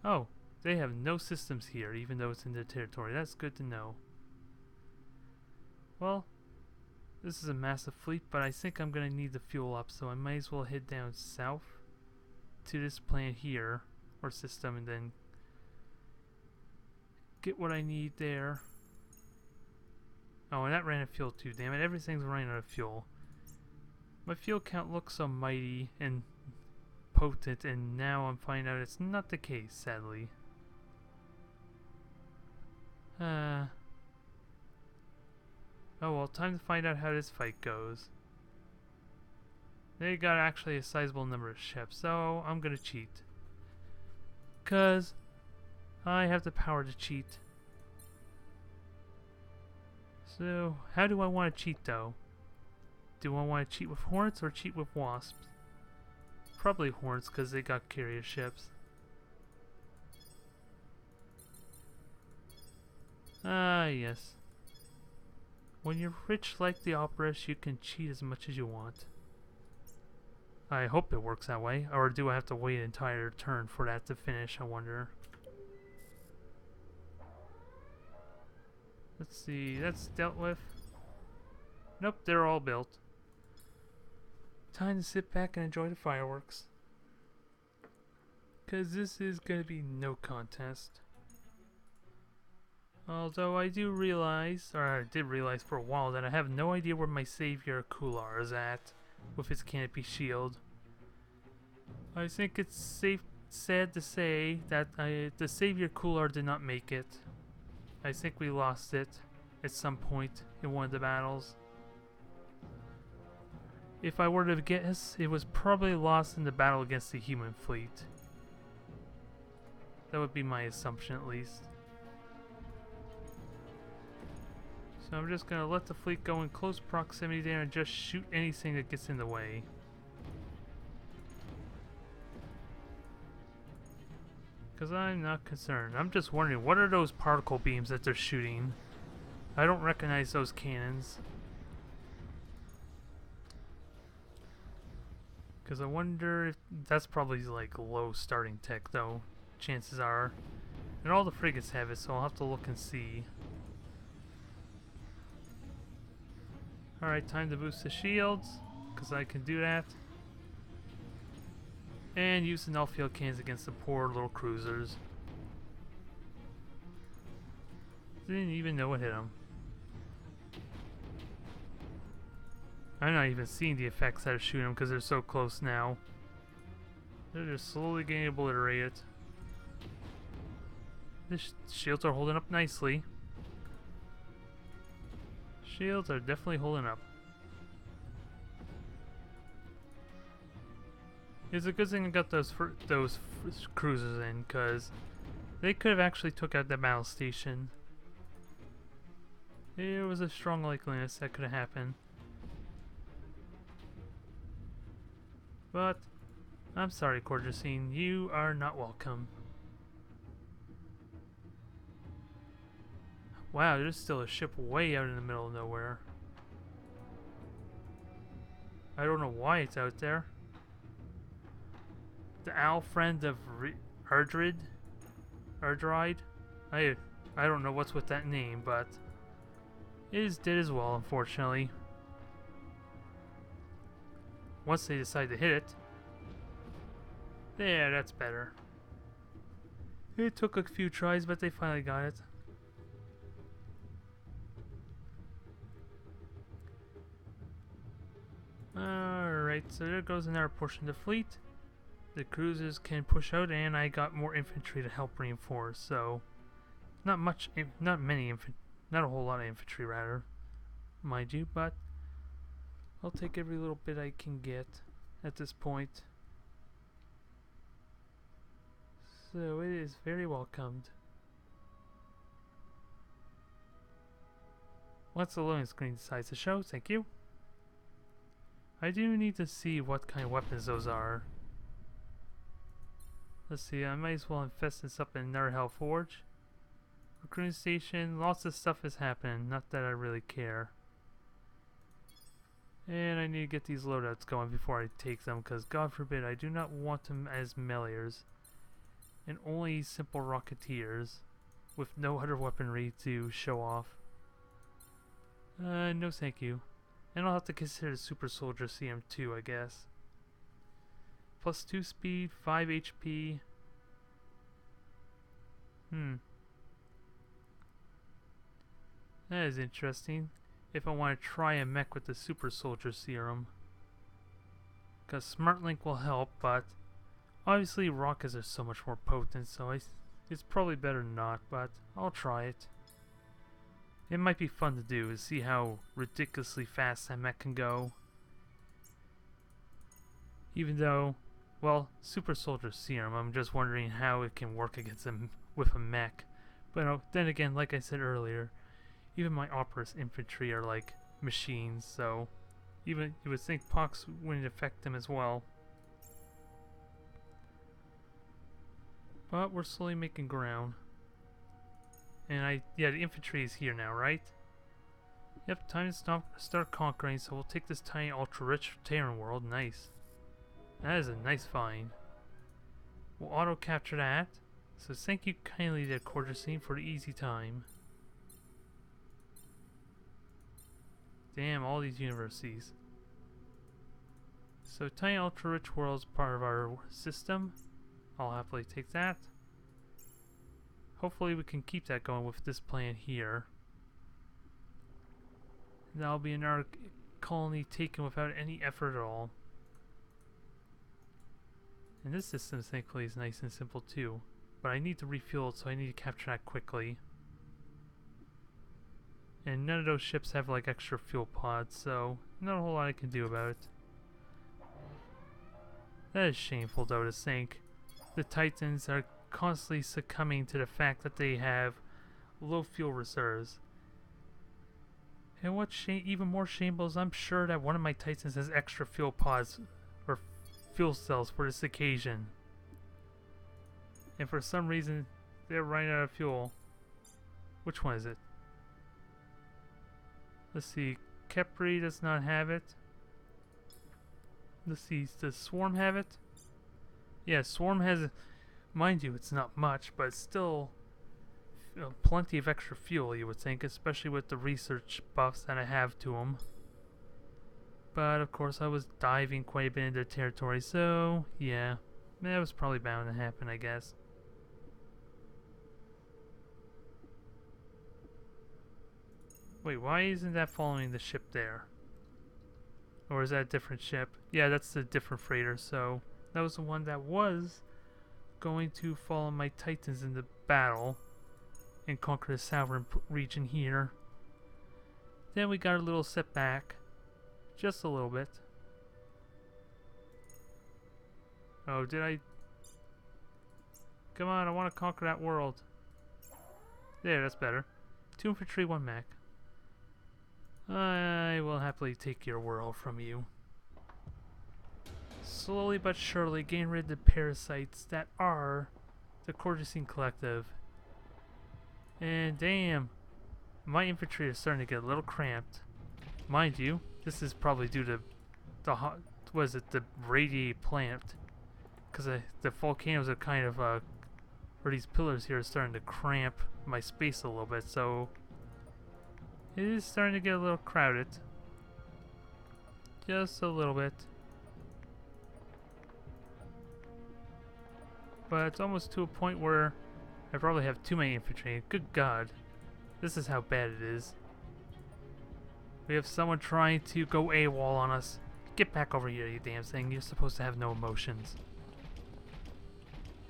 Oh, they have no systems here, even though it's in their territory. That's good to know. Well, this is a massive fleet, but I think I'm gonna need the fuel up, so I might as well head down south to this planet here, or system, and then get what I need there. Oh, and that ran out of fuel too, damn it. Everything's running out of fuel. My fuel count looks so mighty and potent, and now I'm finding out it's not the case, sadly. Oh well, time to find out how this fight goes. They got actually a sizable number of ships, so I'm gonna cheat. 'Cause I have the power to cheat. So, how do I want to cheat though? Do I want to cheat with hornets or cheat with wasps? Probably hornets, because they got carrier ships. Ah, yes. When you're rich like the Opteris, you can cheat as much as you want. I hope it works that way, or do I have to wait an entire turn for that to finish, I wonder. Let's see, that's dealt with. Nope, they're all built. Time to sit back and enjoy the fireworks. 'Cause this is gonna be no contest. Although I do realize, or I did realize for a while, that I have no idea where my savior Kular is at with his canopy shield. I think it's sad to say that the savior Kular did not make it. I think we lost it at some point in one of the battles. If I were to guess, it was probably lost in the battle against the human fleet. That would be my assumption, at least. So I'm just gonna let the fleet go in close proximity there and just shoot anything that gets in the way. Because I'm not concerned. I'm just wondering, what are those particle beams that they're shooting? I don't recognize those cannons. Because I wonder if that's probably like low starting tech though, chances are. And all the frigates have it, so I'll have to look and see. Alright, time to boost the shields, because I can do that. And use the null field cannons against the poor little cruisers. Didn't even know what hit them. I'm not even seeing the effects that are shooting them because they're so close now. They're just slowly getting obliterated. The shields are holding up nicely. Shields are definitely holding up. It's a good thing I got those cruisers in, because they could have actually took out the battle station. There was a strong likeliness that could have happened. But I'm sorry, Cordrazine, you are not welcome. Wow, there's still a ship way out in the middle of nowhere. I don't know why it's out there. The owl friend of Ardrid? I don't know what's with that name, but it is dead as well, unfortunately. Once they decide to hit it. There, that's better. It took a few tries, but they finally got it. Alright, so there goes another portion of the fleet. The cruisers can push out, and I got more infantry to help reinforce, so not a whole lot of infantry rather, mind you, but I'll take every little bit I can get at this point. So it is very welcomed. Once the loading screen decides to show, thank you. I do need to see what kind of weapons those are. Let's see, I might as well infest this up in another Hell Forge. Recruiting station, lots of stuff is happening, not that I really care. And I need to get these loadouts going before I take them, because God forbid I do not want them as meleeers. and only simple rocketeers with no other weaponry to show off. No thank you. And I'll have to consider the Super Soldier CM2, I guess. Plus 2 speed, 5 HP. That is interesting. If I want to try a mech with the Super Soldier Serum. Because Smart Link will help, but obviously rockets are so much more potent, so it's probably better not, but I'll try it. It might be fun to do, to see how ridiculously fast that mech can go. Even though, well, Super Soldier Serum, I'm just wondering how it can work against them with a mech. But then again, like I said earlier, even my Opteris infantry are like machines, so even you would think Pox wouldn't affect them as well. But we're slowly making ground. And yeah, the infantry is here now, right? Yep, time to start conquering, so we'll take this tiny ultra-rich Terran world. Nice. That is a nice find. We'll auto-capture that. So thank you kindly to Cordrazine for the easy time. Damn, all these universities. So tiny ultra-rich world is part of our system. I'll happily take that. Hopefully we can keep that going with this plan here. That'll be another colony taken without any effort at all. And this system, thankfully, is nice and simple too. But I need to refuel it, so I need to capture that quickly. And none of those ships have like extra fuel pods, so not a whole lot I can do about it. That is shameful though, to think the Titans are constantly succumbing to the fact that they have low fuel reserves. And what's even more shameful is I'm sure that one of my Titans has extra fuel pods or fuel cells for this occasion. And for some reason, they're running out of fuel. Which one is it? Let's see. Kepri does not have it. Let's see. Does Swarm have it? Yeah, Swarm has... Mind you, it's not much, but it's still plenty of extra fuel, you would think, especially with the research buffs that I have to them. But, of course, I was diving quite a bit into territory, so, yeah. That was probably bound to happen, I guess. Wait, why isn't that following the ship there? Or is that a different ship? Yeah, that's the different freighter, so that was the one that was going to follow my Titans in the battle and conquer the southern region here. Then we got a little setback. Just a little bit. Oh, did I... Come on, I want to conquer that world. There, that's better. 2 infantry, 1 mech. I will happily take your world from you. Slowly but surely getting rid of the parasites that are the Cordrazine Collective. And damn, my infantry is starting to get a little cramped. Mind you, this is probably due to the radiate plant. Because the volcanoes are kind of, or these pillars here are starting to cramp my space a little bit, so it is starting to get a little crowded. Just a little bit. But it's almost to a point where I probably have too many infantry. Good God. This is how bad it is. We have someone trying to go AWOL on us. Get back over here, you damn thing. You're supposed to have no emotions.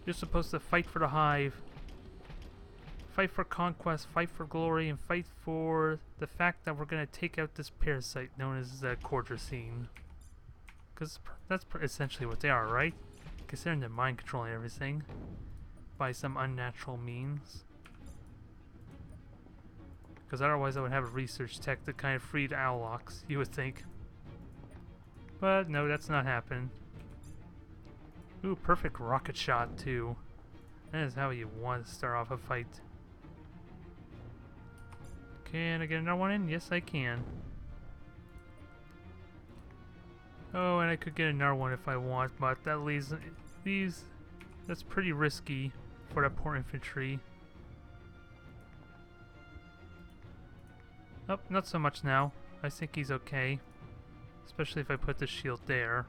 You're supposed to fight for the Hive. Fight for conquest, fight for glory, and fight for the fact that we're going to take out this parasite known as the Cordrazine. Because that's essentially what they are, right? Considering they're mind controlling everything by some unnatural means. Because otherwise I would have a research tech that kind of freed Owlocks, you would think. But no, that's not happening. Ooh, perfect rocket shot too. That is how you want to start off a fight. Can I get another one in? Yes, I can. Oh, and I could get another one if I want, but that leaves that's pretty risky for that poor infantry. Oh, not so much now. I think he's okay. Especially if I put the shield there.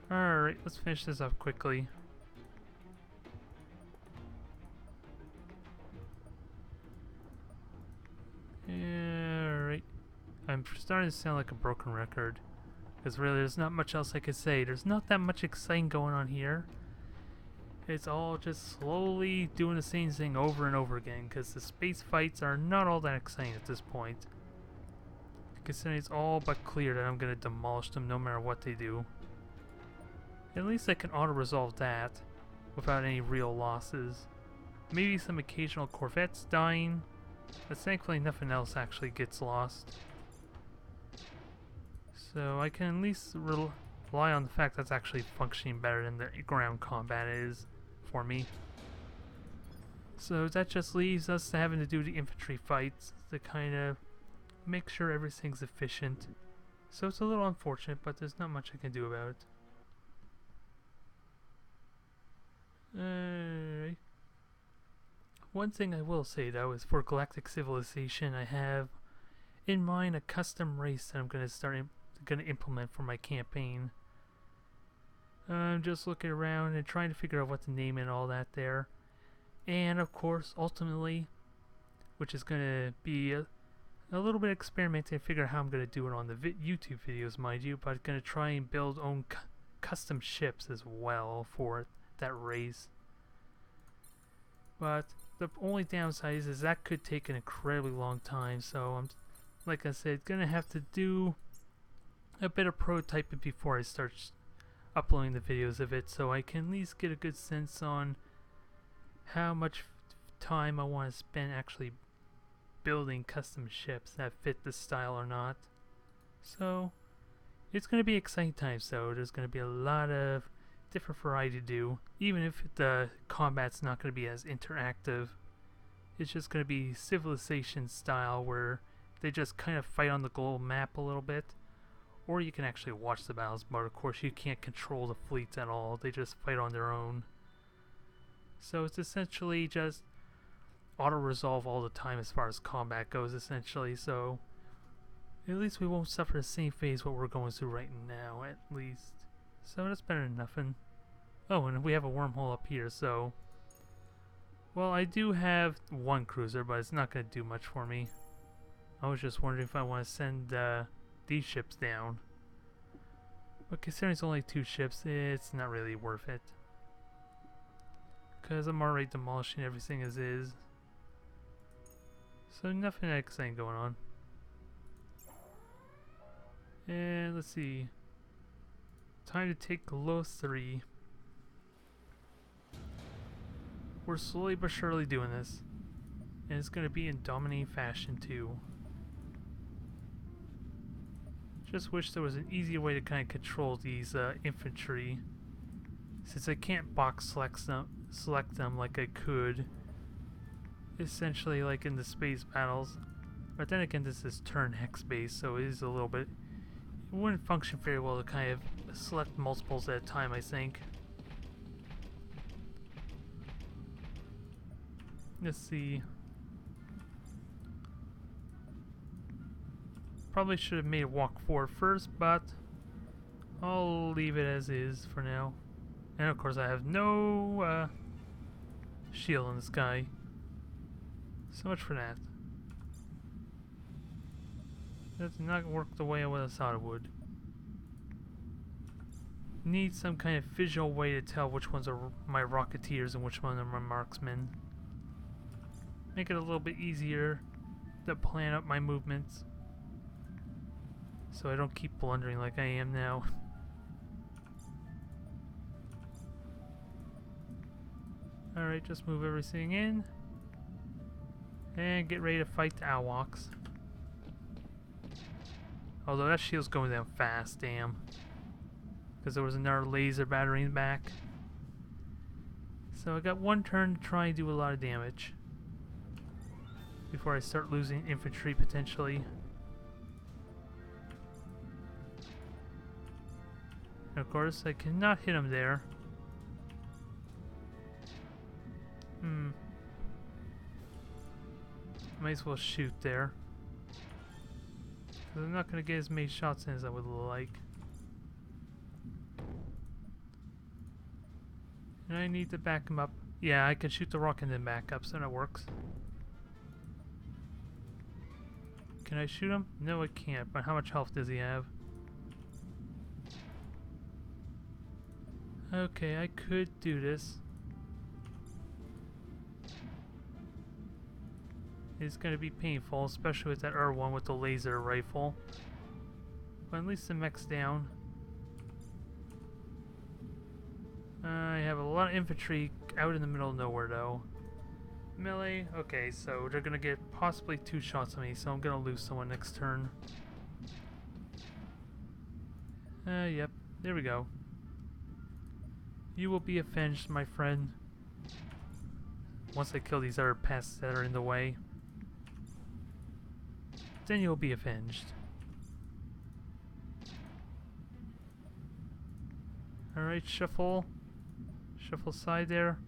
Alright, let's finish this up quickly. Alright. I'm starting to sound like a broken record. Because really, there's not much else I could say. There's not that much exciting going on here. It's all just slowly doing the same thing over and over again. Because the space fights are not all that exciting at this point. Considering it's all but clear that I'm going to demolish them no matter what they do. At least I can auto-resolve that without any real losses. Maybe some occasional corvettes dying, but thankfully nothing else actually gets lost. So I can at least rely on the fact that's actually functioning better than the ground combat is for me. So that just leaves us to having to do the infantry fights to kind of make sure everything's efficient. So it's a little unfortunate, but there's not much I can do about it. One thing I will say though is for Galactic Civilization, I have in mind a custom race that I'm going to implement for my campaign. I'm just looking around and trying to figure out what to name and all that there. And of course, ultimately, which is going to be a little bit experimenting to figure out how I'm going to do it on the YouTube videos, mind you, but I'm going to try and build own custom ships as well for that race. But the only downside is that could take an incredibly long time, so I'm, like I said, gonna have to do a bit of prototyping before I start uploading the videos of it, so I can at least get a good sense on how much time I want to spend actually building custom ships that fit the style or not. So it's gonna be exciting times though. There's gonna be a lot of different variety to do, even if the combat's not going to be as interactive. It's just going to be Civilization style where they just kind of fight on the global map a little bit, or you can actually watch the battles, but of course you can't control the fleets at all. They just fight on their own. So it's essentially just auto-resolve all the time as far as combat goes, essentially, so at least we won't suffer the same phase what we're going through right now, at least. So that's better than nothing. Oh, and we have a wormhole up here, so... Well, I do have one cruiser, but it's not going to do much for me. I was just wondering if I want to send these ships down. But considering it's only 2 ships, it's not really worth it. Because I'm already demolishing everything as is. So nothing exciting going on. And let's see. Time to take low 3. We're slowly but surely doing this. And it's going to be in dominating fashion too. Just wish there was an easier way to kind of control these infantry. Since I can't box select them like I could. Essentially like in the space battles. But then again, this is turn hex based, so it is a little bit... It wouldn't function very well to kind of select multiples at a time, I think. Let's see. Probably should have made a walk forward first, but I'll leave it as is for now. And of course I have no shield in the sky. So much for that. That did not work the way I would have thought it would. Need some kind of visual way to tell which ones are my Rocketeers and which ones are my Marksmen. Make it a little bit easier to plan out my movements. So I don't keep blundering like I am now. Alright, just move everything in. And get ready to fight the Owlwalks. Although that shield's going down fast, damn. Because there was another laser battery in the back. So I got one turn to try and do a lot of damage. Before I start losing infantry potentially. And of course, I cannot hit him there. Might as well shoot there. Because I'm not going to get as many shots in as I would like. And I need to back him up. Yeah, I can shoot the rock and then back up, so that works. Can I shoot him? No, I can't. But how much health does he have? Okay, I could do this. It's going to be painful, especially with that R1 with the laser rifle. But at least the mech's down. I have a lot of infantry out in the middle of nowhere though. Melee, okay, so they're gonna get possibly 2 shots on me, so I'm gonna lose someone next turn. Yep, there we go. You will be avenged, my friend. Once I kill these other pests that are in the way. Then you'll be avenged. Alright, shuffle. Shuffle side there.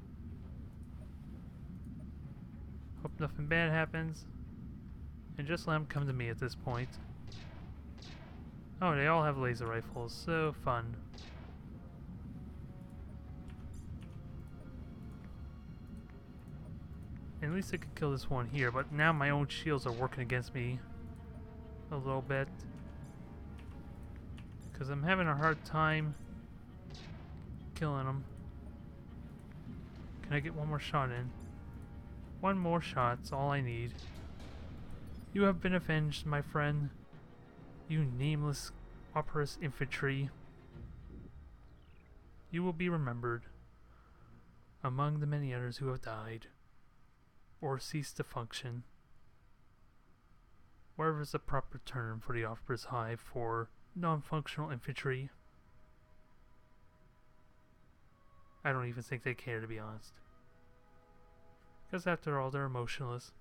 Hope nothing bad happens. And just let them come to me at this point. Oh, they all have laser rifles. So fun. At least I could kill this one here, but now my own shields are working against me a little bit. Because I'm having a hard time killing them. Can I get one more shot in? One more shot's all I need. You have been avenged, my friend. You nameless Opteris infantry. You will be remembered among the many others who have died or ceased to function. Wherever is the proper term for the Opteris Hive for non-functional infantry. I don't even think they care, to be honest. Because after all, they're emotionless.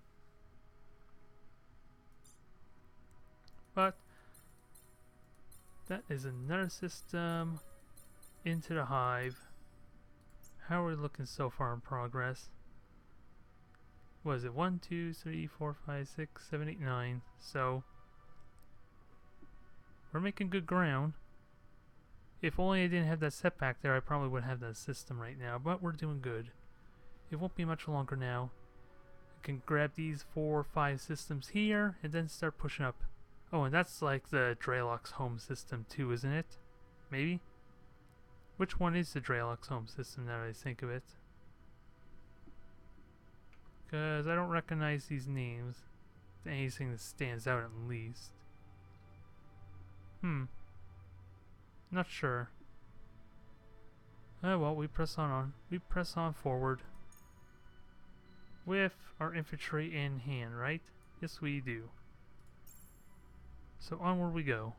But that is another system into the Hive. How are we looking so far in progress? What is it? 1, 2, 3, 4, 5, 6, 7, 8, 9. So we're making good ground. If only I didn't have that setback there, I probably would have that system right now. But we're doing good. It won't be much longer now. I can grab these 4 or 5 systems here and then start pushing up. Oh, and that's like the Dreylock's home system too, isn't it? Maybe? Which one is the Dreylock's home system now that I think of it? Because I don't recognize these names. Anything that stands out at least. Not sure. Oh well, we press on. We press on forward. With our infantry in hand, right? Yes, we do. So onward we go.